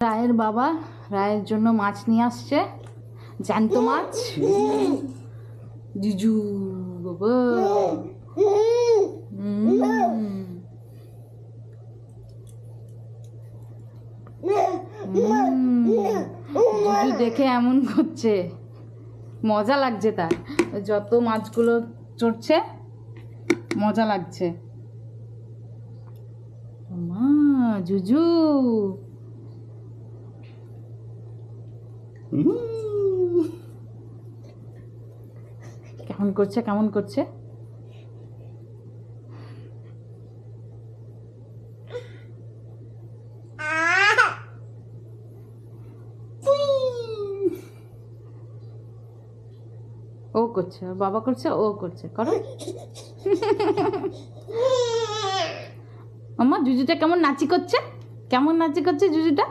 রায়ের বাবা রায়ের জন্য মাছ নিয়ে আসছে, জ্যান্ত মাছ। জিজু বাবা জিজু দেখে এমন করছে, মজা লাগছে তার। যত মাছগুলো চড়ছে মজা লাগছে। মা জুজু কেমন করছে কেমন করছে। ও করছে, ওর বাবা করছে, ও করছে, করো। মাম্মা জুজুটা কেমন নাচি করছে, কেমন নাচি করছে জুজুটা।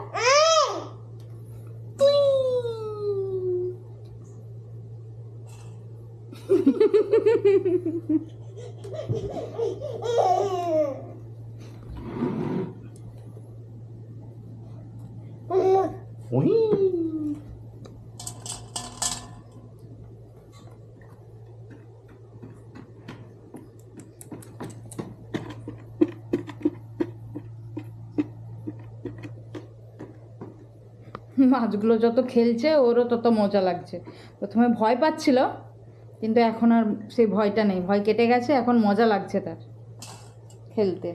মাছগুলো যত খেলছে ওরও তত মজা লাগছে। প্রথমে ভয় পাচ্ছিল, কিন্তু এখন আর সেই ভয়টা নেই, ভয় কেটে গেছে, এখন মজা লাগছে তার খেলতে।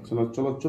চলো চলো চলো।